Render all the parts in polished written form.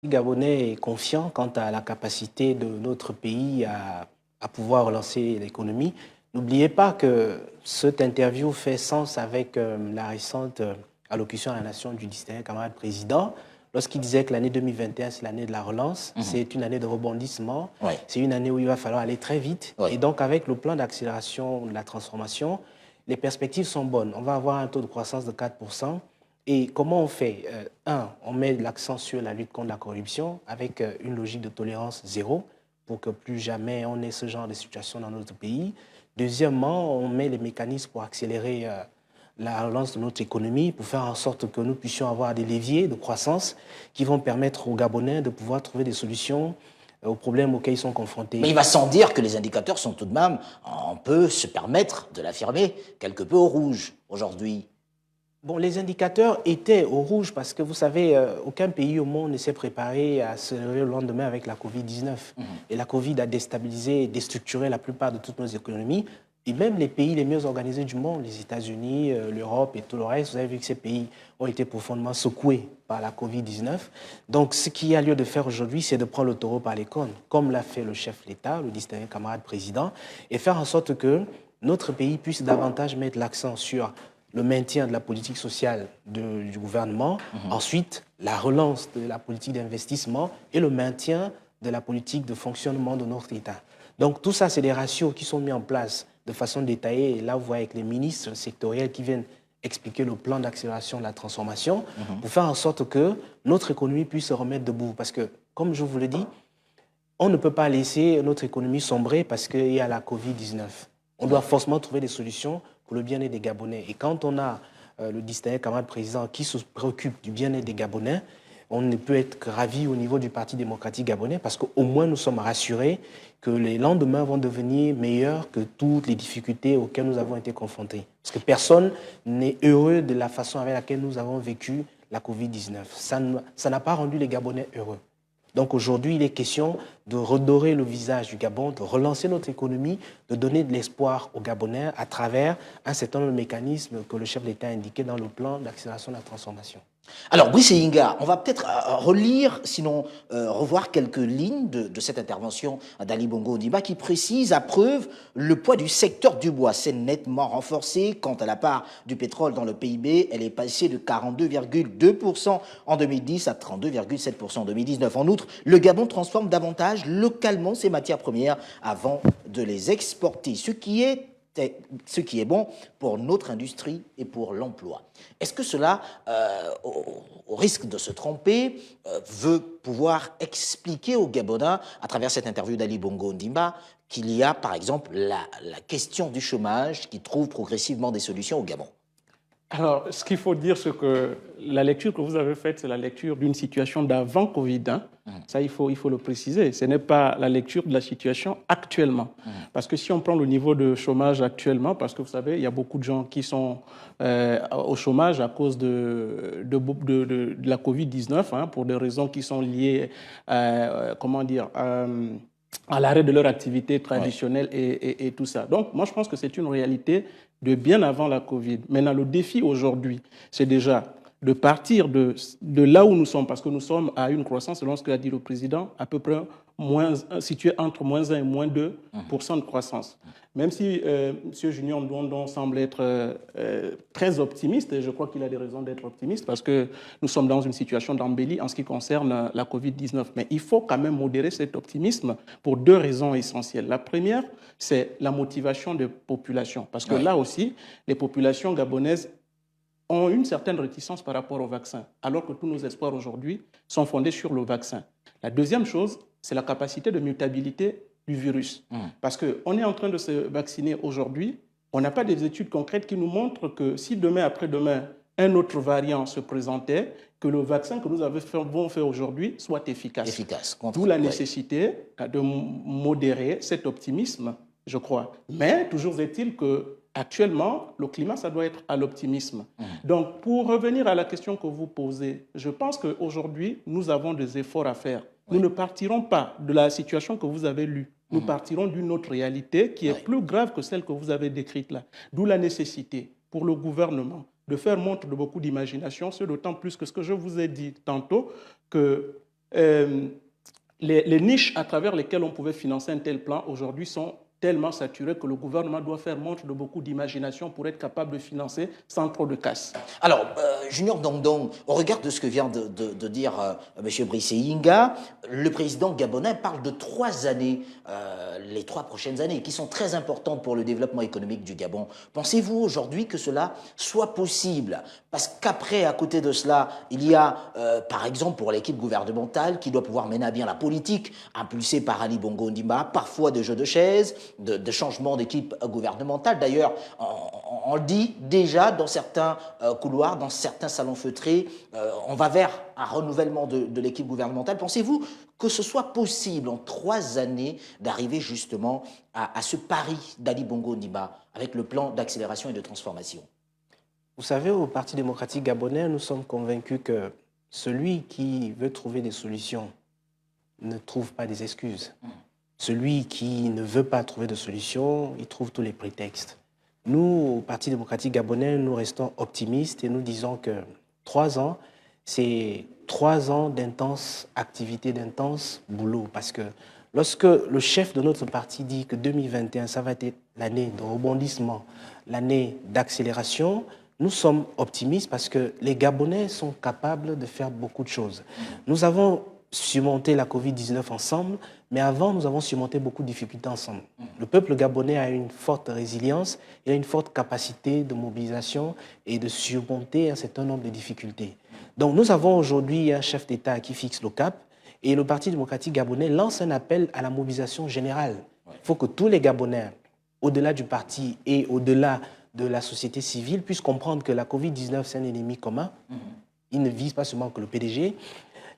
Le Gabonais est confiant quant à la capacité de notre pays à pouvoir relancer l'économie. N'oubliez pas que cette interview fait sens avec la récente allocution à la nation du distingué camarade président, lorsqu'il disait que l'année 2021, c'est l'année de la relance, c'est une année de rebondissement, Oui, c'est une année où il va falloir aller très vite. oui. Et donc, avec le plan d'accélération de la transformation, les perspectives sont bonnes. On va avoir un taux de croissance de 4%. Et comment on fait? On met l'accent sur la lutte contre la corruption avec une logique de tolérance zéro pour que plus jamais on ait ce genre de situation dans notre pays. Deuxièmement, on met les mécanismes pour accélérer la relance de notre économie, pour faire en sorte que nous puissions avoir des leviers de croissance qui vont permettre aux Gabonais de pouvoir trouver des solutions aux problèmes auxquels ils sont Mais confrontés. il va sans dire que les indicateurs sont tout de même, on peut se permettre de l'affirmer, quelque peu au rouge aujourd'hui. Bon, les indicateurs étaient au rouge parce que vous savez, aucun pays au monde ne s'est préparé à se lever le lendemain avec la Covid-19. Et la Covid a déstabilisé et déstructuré la plupart de toutes nos économies. Et même les pays les mieux organisés du monde, les États-Unis, l'Europe et tout le reste, vous avez vu que ces pays ont été profondément secoués par la Covid-19. Donc, ce qu'il y a lieu de faire aujourd'hui, c'est de prendre le taureau par les cornes, comme l'a fait le chef de l'État, le distingué camarade président, et faire en sorte que notre pays puisse davantage mettre l'accent sur le maintien de la politique sociale du gouvernement, ensuite la relance de la politique d'investissement et le maintien de la politique de fonctionnement de notre État. Donc tout ça, c'est des ratios qui sont mis en place de façon détaillée. Et là, vous voyez avec les ministres sectoriels qui viennent expliquer le plan d'accélération de la transformation pour faire en sorte que notre économie puisse se remettre debout. Parce que, comme je vous le dis, on ne peut pas laisser notre économie sombrer parce qu'il y a la Covid-19. On doit forcément trouver des solutions pour le bien-être des Gabonais. Et quand on a le distingué camarade président qui se préoccupe du bien-être des Gabonais, on ne peut être que ravi au niveau du Parti démocratique gabonais parce qu'au moins nous sommes rassurés que les lendemains vont devenir meilleurs que toutes les difficultés auxquelles nous avons été confrontés. Parce que personne n'est heureux de la façon avec laquelle nous avons vécu la Covid-19. Ça n'a pas rendu les Gabonais heureux. Donc aujourd'hui, il est question de redorer le visage du Gabon, de relancer notre économie, de donner de l'espoir aux Gabonais à travers un certain nombre de mécanismes que le chef de l'État a indiqués dans le plan d'accélération de la transformation. Alors, Brice et Inga, on va peut-être relire, sinon revoir quelques lignes de cette intervention d'Ali Bongo Ondimba qui précise à preuve le poids du secteur du bois. C'est nettement renforcé. Quant à la part du pétrole dans le PIB, elle est passée de 42,2% en 2010 à 32,7% en 2019. En outre, le Gabon transforme davantage localement ses matières premières avant de les exporter, ce qui est bon pour notre industrie et pour l'emploi. Est-ce que cela, au risque de se tromper, veut pouvoir expliquer aux Gabonais, à travers cette interview d'Ali Bongo Ondimba, qu'il y a par exemple la question du chômage qui trouve progressivement des solutions au Gabon? Alors, ce qu'il faut dire, c'est que la lecture que vous avez faite, c'est la lecture d'une situation d'avant Covid. Ça, il faut le préciser. Ce n'est pas la lecture de la situation actuellement. Parce que si on prend le niveau de chômage actuellement, parce que vous savez, il y a beaucoup de gens qui sont au chômage à cause de la Covid-19, pour des raisons qui sont liées, à l'arrêt de leur activité traditionnelle et tout ça. Donc, moi, je pense que c'est une réalité de bien avant la Covid. Maintenant, le défi aujourd'hui, c'est déjà de partir de là où nous sommes, parce que nous sommes à une croissance, selon ce qu'a dit le président, à peu près située entre moins 1 et moins 2% de croissance. Même si M. Junior Ndondon semble être très optimiste, et je crois qu'il a des raisons d'être optimiste, parce que nous sommes dans une situation d'embellie en ce qui concerne la Covid-19. Mais il faut quand même modérer cet optimisme pour deux raisons essentielles. La première, c'est la motivation des populations, parce que là aussi, les populations gabonaises ont une certaine réticence par rapport au vaccin, alors que tous nos espoirs aujourd'hui sont fondés sur le vaccin. La deuxième chose, c'est la capacité de mutabilité du virus. Parce qu'on est en train de se vacciner aujourd'hui, on n'a pas des études concrètes qui nous montrent que si demain, après-demain, un autre variant se présentait, que le vaccin que nous avons fait aujourd'hui soit efficace. D'où la nécessité de modérer cet optimisme, je crois. Mais toujours est-il que actuellement, le climat, ça doit être à l'optimisme. Donc, pour revenir à la question que vous posez, je pense qu'aujourd'hui, nous avons des efforts à faire. Nous ne partirons pas de la situation que vous avez lue. Nous partirons d'une autre réalité qui est plus grave que celle que vous avez décrite là. D'où la nécessité pour le gouvernement de faire montre de beaucoup d'imagination, ce d'autant plus que ce que je vous ai dit tantôt, que les niches à travers lesquelles on pouvait financer un tel plan aujourd'hui sont tellement saturées que le gouvernement doit faire montre de beaucoup d'imagination pour être capable de financer sans trop de casse. Alors, Junior Dongdong, au regard de ce que vient de dire M. Brice Inga, le président gabonais parle de 3 années, les 3 prochaines années, qui sont très importantes pour le développement économique du Gabon. Pensez-vous aujourd'hui que cela soit possible? Parce qu'après, à côté de cela, il y a, par exemple, pour l'équipe gouvernementale qui doit pouvoir mener à bien la politique, impulsée par Ali Bongo Ondimba, parfois de jeux de chaises, de changements d'équipe gouvernementale. D'ailleurs, on le dit déjà dans certains couloirs, dans certains salons feutrés, on va vers un renouvellement de l'équipe gouvernementale. Pensez-vous que ce soit possible en 3 années d'arriver justement à ce pari d'Ali Bongo Ondimba avec le plan d'accélération et de transformation? Vous savez, au Parti démocratique gabonais, nous sommes convaincus que celui qui veut trouver des solutions ne trouve pas des excuses. Celui qui ne veut pas trouver de solutions, il trouve tous les prétextes. Nous, au Parti démocratique gabonais, nous restons optimistes et nous disons que 3 ans, c'est 3 ans d'intense activité, d'intense boulot. Parce que lorsque le chef de notre parti dit que 2021, ça va être l'année de rebondissement, l'année d'accélération, nous sommes optimistes parce que les Gabonais sont capables de faire beaucoup de choses. Nous avons surmonté la Covid-19 ensemble, mais avant, nous avons surmonté beaucoup de difficultés ensemble. Le peuple gabonais a une forte résilience, il a une forte capacité de mobilisation et de surmonter un certain nombre de difficultés. Donc nous avons aujourd'hui un chef d'État qui fixe le cap et le Parti démocratique gabonais lance un appel à la mobilisation générale. Il faut que tous les Gabonais, au-delà du parti et au-delà de la société civile, puissent comprendre que la Covid-19, c'est un ennemi commun. Il ne vise pas seulement que le PDG.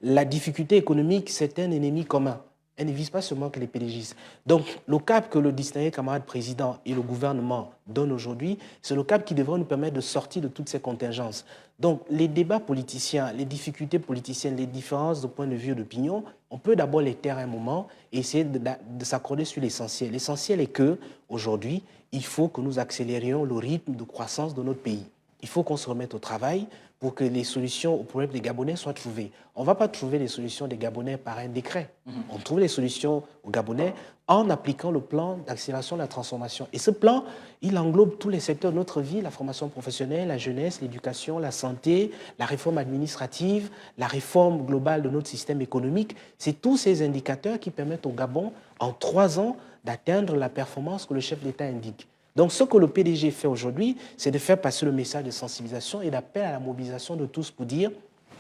La difficulté économique, c'est un ennemi commun. Elle ne vise pas seulement que les PDGistes. Donc, le cap que le distingué camarade président et le gouvernement donnent aujourd'hui, c'est le cap qui devrait nous permettre de sortir de toutes ces contingences. Donc, les débats politiciens, les difficultés politiciennes, les différences de point de vue et d'opinion, on peut d'abord les taire un moment et essayer de s'accorder sur l'essentiel. L'essentiel est que, aujourd'hui, il faut que nous accélérions le rythme de croissance de notre pays. Il faut qu'on se remette au travail pour que les solutions aux problèmes des Gabonais soient trouvées. On ne va pas trouver les solutions des Gabonais par un décret. On trouve les solutions aux Gabonais en appliquant le plan d'accélération de la transformation. Et ce plan, il englobe tous les secteurs de notre vie, la formation professionnelle, la jeunesse, l'éducation, la santé, la réforme administrative, la réforme globale de notre système économique. C'est tous ces indicateurs qui permettent au Gabon, en 3 ans, d'atteindre la performance que le chef d'État indique. Donc, ce que le PDG fait aujourd'hui, c'est de faire passer le message de sensibilisation et d'appel à la mobilisation de tous pour dire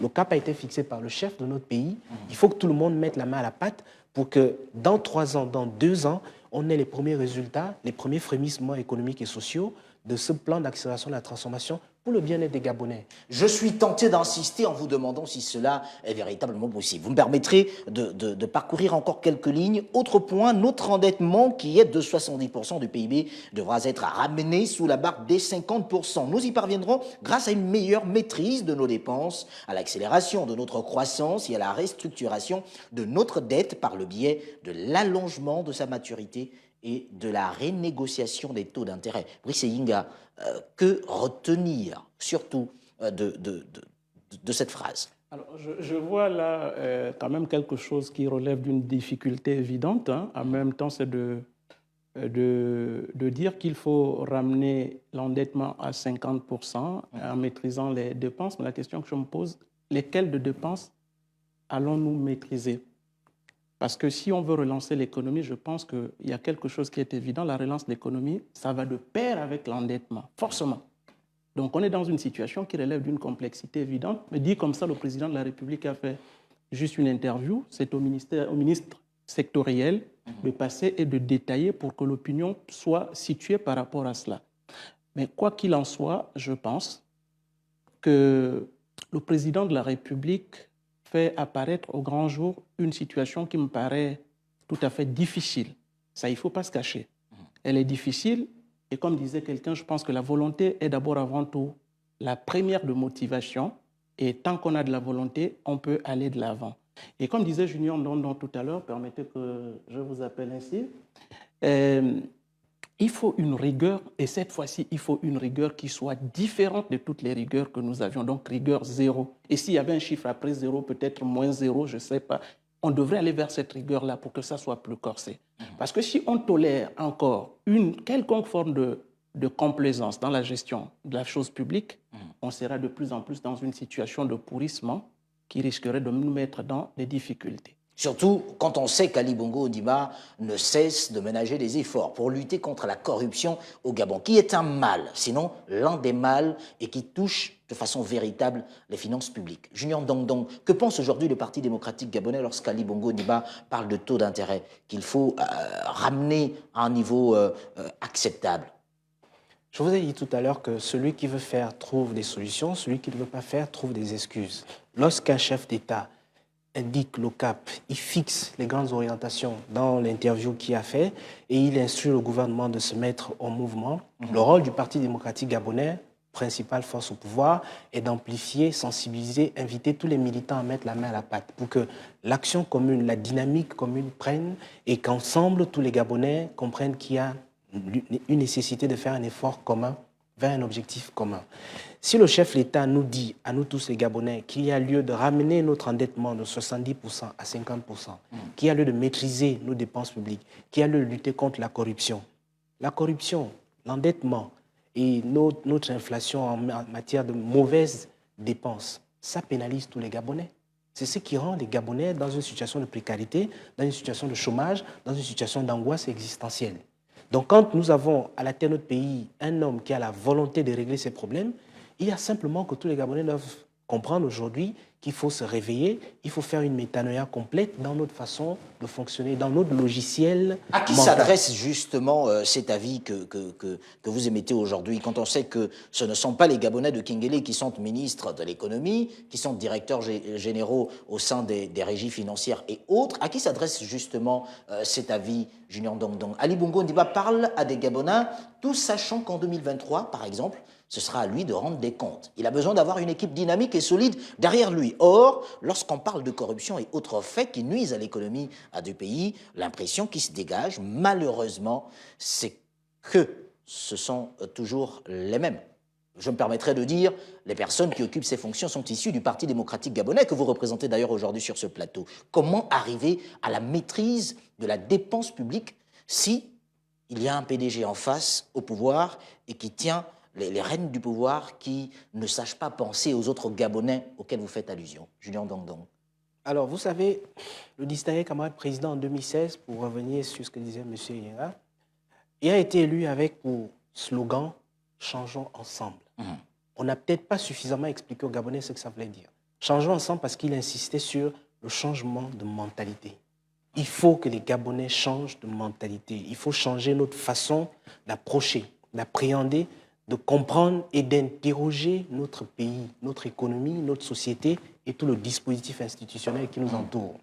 le cap a été fixé par le chef de notre pays. Il faut que tout le monde mette la main à la pâte pour que dans 3 ans, dans 2 ans, on ait les premiers résultats, les premiers frémissements économiques et sociaux de ce plan d'accélération de la transformation pour le bien-être des Gabonais. Je suis tenté d'insister en vous demandant si cela est véritablement possible. Vous me permettrez de parcourir encore quelques lignes. Autre point, notre endettement qui est de 70% du PIB devra être ramené sous la barre des 50%. Nous y parviendrons grâce à une meilleure maîtrise de nos dépenses, à l'accélération de notre croissance et à la restructuration de notre dette par le biais de l'allongement de sa maturité et de la renégociation des taux d'intérêt. Brice Inga, que retenir surtout de cette phrase? Alors, je vois là quand même quelque chose qui relève d'une difficulté évidente. En même temps, c'est de dire qu'il faut ramener l'endettement à 50% en maîtrisant les dépenses. Mais la question que je me pose, lesquelles de dépenses allons-nous maîtriser? Parce que si on veut relancer l'économie, je pense qu'il y a quelque chose qui est évident. La relance de l'économie, ça va de pair avec l'endettement, forcément. Donc on est dans une situation qui relève d'une complexité évidente. Mais dit comme ça, le président de la République a fait juste une interview. C'est au ministre sectoriel de passer et de détailler pour que l'opinion soit située par rapport à cela. Mais quoi qu'il en soit, je pense que le président de la République fait apparaître au grand jour une situation qui me paraît tout à fait difficile. Ça, il ne faut pas se cacher. Elle est difficile et comme disait quelqu'un, je pense que la volonté est d'abord avant tout la première de motivation et tant qu'on a de la volonté, on peut aller de l'avant. Et comme disait Junior Dongdong tout à l'heure, permettez que je vous appelle ainsi, il faut une rigueur, et cette fois-ci, il faut une rigueur qui soit différente de toutes les rigueurs que nous avions, donc rigueur zéro. Et s'il y avait un chiffre après zéro, peut-être moins zéro, je ne sais pas, on devrait aller vers cette rigueur-là pour que ça soit plus corsé. Parce que si on tolère encore une quelconque forme de complaisance dans la gestion de la chose publique, on sera de plus en plus dans une situation de pourrissement qui risquerait de nous mettre dans des difficultés. Surtout quand on sait qu'Ali Bongo Ondimba ne cesse de ménager des efforts pour lutter contre la corruption au Gabon, qui est un mal, sinon l'un des mâles, et qui touche de façon véritable les finances publiques. Junior Ndong, que pense aujourd'hui le Parti démocratique gabonais lorsqu'Ali Bongo Ondimba parle de taux d'intérêt qu'il faut ramener à un niveau acceptable? Je vous ai dit tout à l'heure que celui qui veut faire trouve des solutions, celui qui ne veut pas faire trouve des excuses. Lorsqu'un chef d'État indique le cap, il fixe les grandes orientations dans l'interview qu'il a fait et il instruit le gouvernement de se mettre en mouvement. Le rôle du Parti démocratique gabonais, principale force au pouvoir, est d'amplifier, sensibiliser, inviter tous les militants à mettre la main à la pâte pour que l'action commune, la dynamique commune prenne et qu'ensemble, tous les Gabonais comprennent qu'il y a une nécessité de faire un effort commun vers un objectif commun. Si le chef de l'État nous dit, à nous tous les Gabonais, qu'il y a lieu de ramener notre endettement de 70% à 50%, qu'il y a lieu de maîtriser nos dépenses publiques, qu'il y a lieu de lutter contre la corruption, l'endettement et notre inflation en matière de mauvaises dépenses, ça pénalise tous les Gabonais. C'est ce qui rend les Gabonais dans une situation de précarité, dans une situation de chômage, dans une situation d'angoisse existentielle. Donc quand nous avons à la tête de notre pays un homme qui a la volonté de régler ces problèmes, il y a simplement que tous les Gabonais doivent comprendre aujourd'hui qu'il faut se réveiller, il faut faire une métanoïa complète dans notre façon de fonctionner, dans notre logiciel. À qui s'adresse justement cet avis que vous émettez aujourd'hui, quand on sait que ce ne sont pas les Gabonais de Kingélé qui sont ministres de l'économie, qui sont directeurs généraux au sein des régies financières et autres, à qui s'adresse justement cet avis, Junior Ndong? Ali Bongo Ondimba parle à des Gabonais, tout sachant qu'en 2023, par exemple, ce sera à lui de rendre des comptes. Il a besoin d'avoir une équipe dynamique et solide derrière lui. Or, lorsqu'on parle de corruption et autres faits qui nuisent à l'économie du pays, l'impression qui se dégage, malheureusement, c'est que ce sont toujours les mêmes. Je me permettrai de dire, les personnes qui occupent ces fonctions sont issues du Parti démocratique gabonais, que vous représentez d'ailleurs aujourd'hui sur ce plateau. Comment arriver à la maîtrise de la dépense publique si il y a un PDG en face au pouvoir et qui tient les rênes du pouvoir, qui ne sachent pas penser aux autres Gabonais auxquels vous faites allusion? Julien Ndong. Alors, vous savez, le distingué camarade président en 2016, pour revenir sur ce que disait M. Yenga, il a été élu avec pour slogan « Changeons ensemble ». On n'a peut-être pas suffisamment expliqué aux Gabonais ce que ça voulait dire. Changeons ensemble parce qu'il insistait sur le changement de mentalité. Il faut que les Gabonais changent de mentalité. Il faut changer notre façon d'approcher, d'appréhender, de comprendre et d'interroger notre pays, notre économie, notre société et tout le dispositif institutionnel qui nous entoure.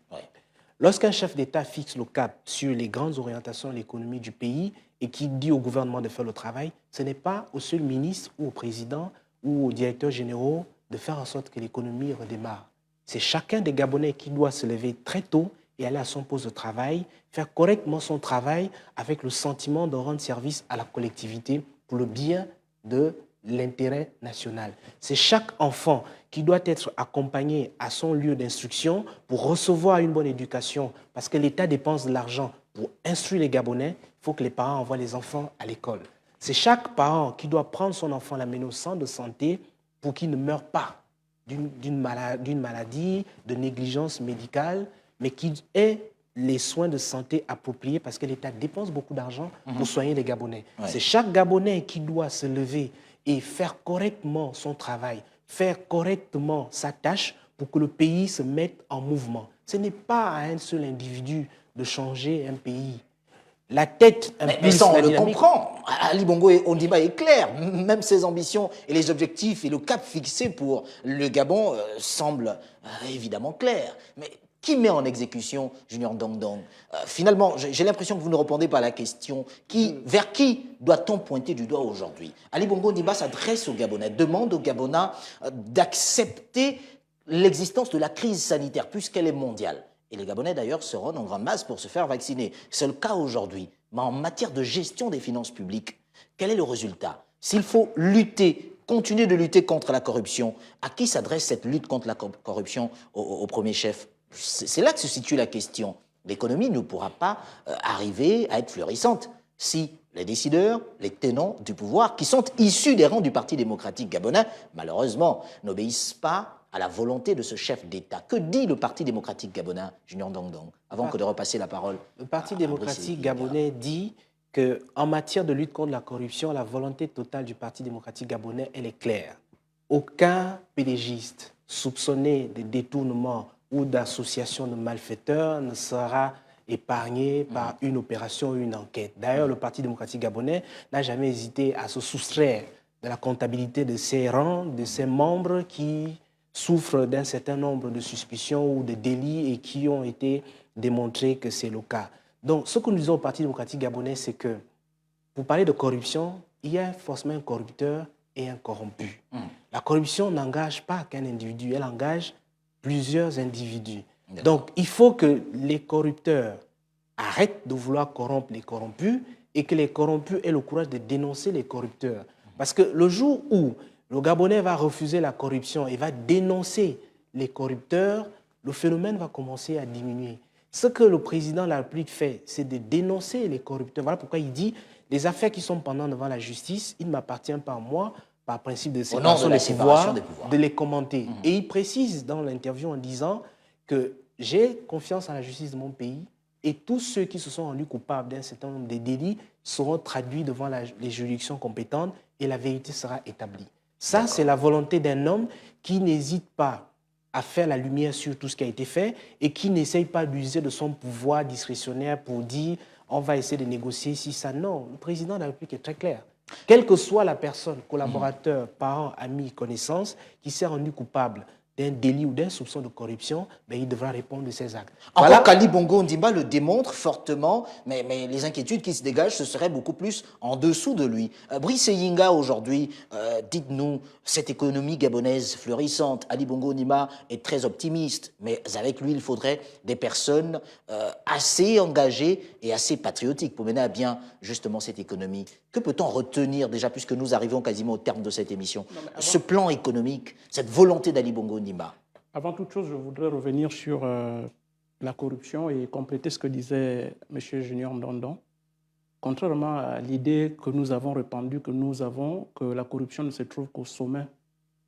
Lorsqu'un chef d'État fixe le cap sur les grandes orientations de l'économie du pays et qui dit au gouvernement de faire le travail, ce n'est pas au seul ministre ou au président ou aux directeurs généraux de faire en sorte que l'économie redémarre. C'est chacun des Gabonais qui doit se lever très tôt et aller à son poste de travail, faire correctement son travail avec le sentiment de rendre service à la collectivité pour le bien de l'intérêt national. C'est chaque enfant qui doit être accompagné à son lieu d'instruction pour recevoir une bonne éducation, parce que l'État dépense de l'argent pour instruire les Gabonais. Il faut que les parents envoient les enfants à l'école. C'est chaque parent qui doit prendre son enfant l'amener au centre de santé pour qu'il ne meure pas d'une maladie, de négligence médicale, mais qu'il ait les soins de santé appropriés, parce que l'État dépense beaucoup d'argent pour soigner les Gabonais. C'est chaque Gabonais qui doit se lever et faire correctement son travail, faire correctement sa tâche pour que le pays se mette en mouvement. Ce n'est pas à un seul individu de changer un pays. La tête impulse mais ça, on la le dynamique. comprend. Ali Bongo Ondimba est clair. Même ses ambitions et les objectifs et le cap fixé pour le Gabon semblent évidemment clairs. Mais qui met en exécution Junior Ndong? Finalement, j'ai l'impression que vous ne répondez pas à la question. Vers qui doit-on pointer du doigt aujourd'hui? Ali Bongo Ondimba s'adresse aux Gabonais, demande aux Gabonais d'accepter l'existence de la crise sanitaire, puisqu'elle est mondiale. Et les Gabonais, d'ailleurs, se rendent en grande masse pour se faire vacciner. C'est le cas aujourd'hui. Mais en matière de gestion des finances publiques, quel est le résultat? S'il faut lutter, continuer de lutter contre la corruption, à qui s'adresse cette lutte contre la corruption au premier chef? C'est là que se situe la question. L'économie ne pourra pas arriver à être florissante si les décideurs, les tenants du pouvoir, qui sont issus des rangs du Parti démocratique gabonais, malheureusement, n'obéissent pas à la volonté de ce chef d'État. Que dit le Parti démocratique gabonais, Junior Ndong-Ndong, avant que de repasser la parole? Le Parti démocratique gabonais dit qu'en matière de lutte contre la corruption, la volonté totale du Parti démocratique gabonais, elle est claire. Aucun pédégiste soupçonné de détournement ou d'association de malfaiteurs ne sera épargné par une opération ou une enquête. D'ailleurs, le Parti démocratique gabonais n'a jamais hésité à se soustraire de la comptabilité de ses rangs, de ses membres qui souffrent d'un certain nombre de suspicions ou de délits et qui ont été démontrés que c'est le cas. Donc, ce que nous disons au Parti démocratique gabonais, c'est que pour parler de corruption, il y a forcément un corrupteur et un corrompu. La corruption n'engage pas qu'un individu, elle engage plusieurs individus. Donc, il faut que les corrupteurs arrêtent de vouloir corrompre les corrompus et que les corrompus aient le courage de dénoncer les corrupteurs. Parce que le jour où le Gabonais va refuser la corruption et va dénoncer les corrupteurs, le phénomène va commencer à diminuer. Ce que le président de la République fait, c'est de dénoncer les corrupteurs. Voilà pourquoi il dit les affaires qui sont pendantes devant la justice, il ne m'appartient pas à moi, par principe de séparation des pouvoirs, de les commenter. Et il précise dans l'interview en disant que j'ai confiance en la justice de mon pays et tous ceux qui se sont rendus coupables d'un certain nombre de délits seront traduits devant les juridictions compétentes et la vérité sera établie. Ça, c'est la volonté d'un homme qui n'hésite pas à faire la lumière sur tout ce qui a été fait et qui n'essaye pas d'user de son pouvoir discrétionnaire pour dire on va essayer de négocier si ça. Non, le président de la République est très clair. Quelle que soit la personne, collaborateur, parent, ami, connaissance, qui s'est rendu coupable d'un délit ou d'un soupçon de corruption, ben, il devra répondre de ses actes. Encore qu'Ali Bongo Ondimba le démontre fortement, mais les inquiétudes qui se dégagent, ce serait beaucoup plus en dessous de lui. Brice Yinga, aujourd'hui, dites-nous, cette économie gabonaise florissante, Ali Bongo Ondimba est très optimiste, mais avec lui, il faudrait des personnes assez engagées et assez patriotiques pour mener à bien justement cette économie. Que peut-on retenir déjà, puisque nous arrivons quasiment au terme de cette émission, ce plan économique, cette volonté d'Ali Bongo Ondimba? Avant toute chose, je voudrais revenir sur la corruption et compléter ce que disait M. Junior Ndong-Ndong. Contrairement à l'idée que nous avons répandue, que la corruption ne se trouve qu'au sommet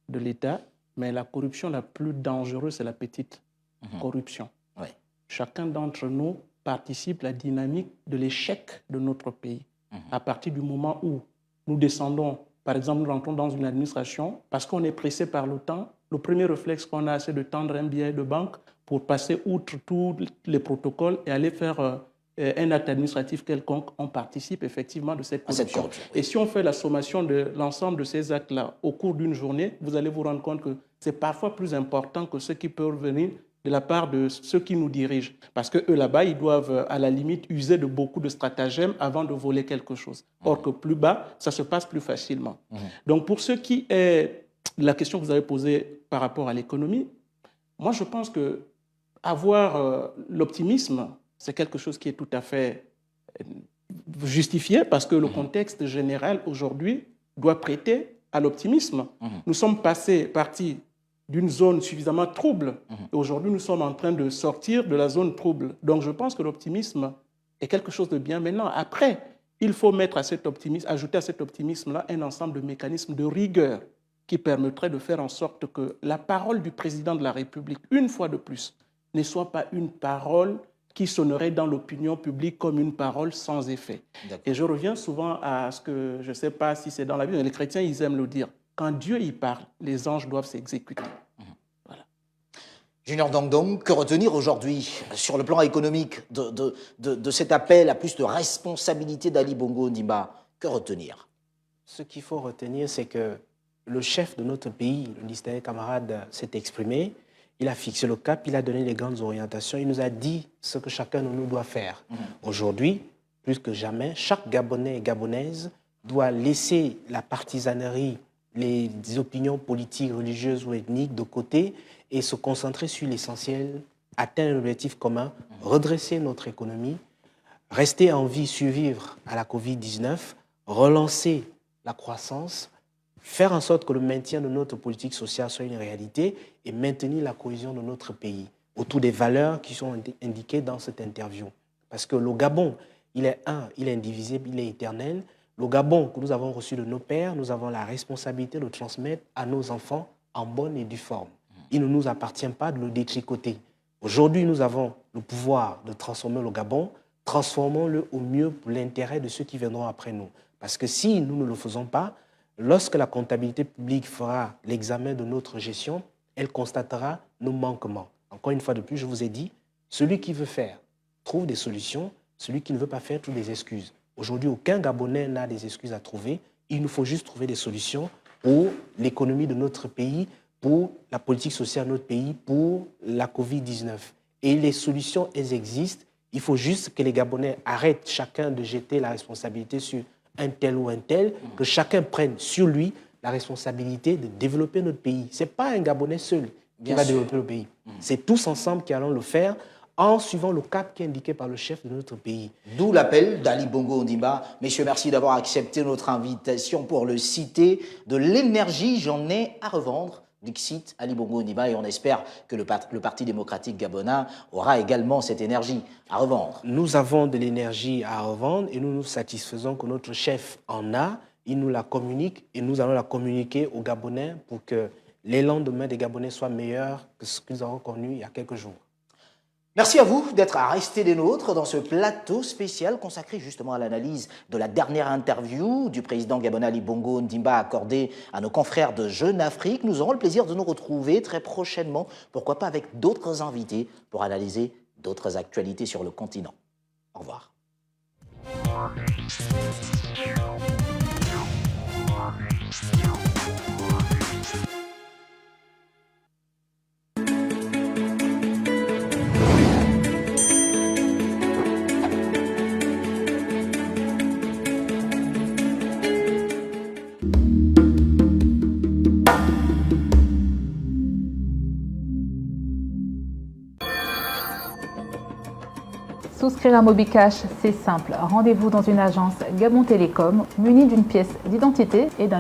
de l'État, mais la corruption la plus dangereuse, c'est la petite corruption. Oui. Chacun d'entre nous participe à la dynamique de l'échec de notre pays. À partir du moment où nous descendons, par exemple, nous rentrons dans une administration, parce qu'on est pressé par le temps, le premier réflexe qu'on a, c'est de tendre un billet de banque pour passer outre tous les protocoles et aller faire un acte administratif quelconque. On participe effectivement de cette corruption. Et si on fait la sommation de l'ensemble de ces actes-là au cours d'une journée, vous allez vous rendre compte que c'est parfois plus important que ce qui peut venir de la part de ceux qui nous dirigent. Parce qu'eux, là-bas, ils doivent, à la limite, user de beaucoup de stratagèmes avant de voler quelque chose. Or que plus bas, ça se passe plus facilement. Donc, pour ce qui est la question que vous avez posée par rapport à l'économie, moi, je pense que avoir l'optimisme, c'est quelque chose qui est tout à fait justifié parce que le contexte général, aujourd'hui, doit prêter à l'optimisme. Nous sommes partis d'une zone suffisamment trouble. Et aujourd'hui, nous sommes en train de sortir de la zone trouble. Donc, je pense que l'optimisme est quelque chose de bien. Maintenant, après, il faut mettre à cet optimisme, ajouter à cet optimisme-là un ensemble de mécanismes de rigueur qui permettraient de faire en sorte que la parole du président de la République, une fois de plus, ne soit pas une parole qui sonnerait dans l'opinion publique comme une parole sans effet. Et je reviens souvent à ce que, je ne sais pas si c'est dans la Bible, mais les chrétiens, ils aiment le dire. Quand Dieu y parle, les anges doivent s'exécuter. Voilà. Junior Ndong-Ndong, que retenir aujourd'hui sur le plan économique de cet appel à plus de responsabilité d'Ali Bongo Ondimba? Que retenir? Ce qu'il faut retenir, c'est que le chef de notre pays, le distingué camarade, s'est exprimé. Il a fixé le cap, il a donné les grandes orientations, il nous a dit ce que chacun de nous doit faire. Aujourd'hui, plus que jamais, chaque Gabonais et Gabonaise doit laisser la partisanerie, les opinions politiques, religieuses ou ethniques de côté et se concentrer sur l'essentiel, atteindre un objectif commun, redresser notre économie, rester en vie, survivre à la Covid-19, relancer la croissance, faire en sorte que le maintien de notre politique sociale soit une réalité et maintenir la cohésion de notre pays autour des valeurs qui sont indiquées dans cette interview. Parce que le Gabon, il est il est indivisible, il est éternel. Le Gabon que nous avons reçu de nos pères, nous avons la responsabilité de le transmettre à nos enfants en bonne et due forme. Il ne nous appartient pas de le détricoter. Aujourd'hui, nous avons le pouvoir de transformer le Gabon, transformons-le au mieux pour l'intérêt de ceux qui viendront après nous. Parce que si nous ne le faisons pas, lorsque la comptabilité publique fera l'examen de notre gestion, elle constatera nos manquements. Encore une fois de plus, je vous ai dit, celui qui veut faire trouve des solutions, celui qui ne veut pas faire trouve des excuses. Aujourd'hui, aucun Gabonais n'a des excuses à trouver. Il nous faut juste trouver des solutions pour l'économie de notre pays, pour la politique sociale de notre pays, pour la Covid-19. Et les solutions, elles existent. Il faut juste que les Gabonais arrêtent chacun de jeter la responsabilité sur un tel ou un tel, que chacun prenne sur lui la responsabilité de développer notre pays. Ce n'est pas un Gabonais seul qui va développer le pays. C'est tous ensemble qui allons le faire en suivant le cap qui est indiqué par le chef de notre pays. D'où l'appel d'Ali Bongo Ondimba. Messieurs, merci d'avoir accepté notre invitation pour le citer. De l'énergie, j'en ai à revendre. Dixit Ali Bongo Ondimba, et on espère que le Parti démocratique gabonais aura également cette énergie à revendre. Nous avons de l'énergie à revendre et nous nous satisfaisons que notre chef en a. Il nous la communique et nous allons la communiquer aux Gabonais pour que les lendemains des Gabonais soient meilleurs que ce qu'ils auront connu il y a quelques jours. Merci à vous d'être restés des nôtres dans ce plateau spécial consacré justement à l'analyse de la dernière interview du président gabonais Ali Bongo Ondimba accordée à nos confrères de Jeune Afrique. Nous aurons le plaisir de nous retrouver très prochainement, pourquoi pas avec d'autres invités pour analyser d'autres actualités sur le continent. Au revoir. Souscrire à Mobicash, c'est simple. Rendez-vous dans une agence Gabon Télécom munie d'une pièce d'identité et d'un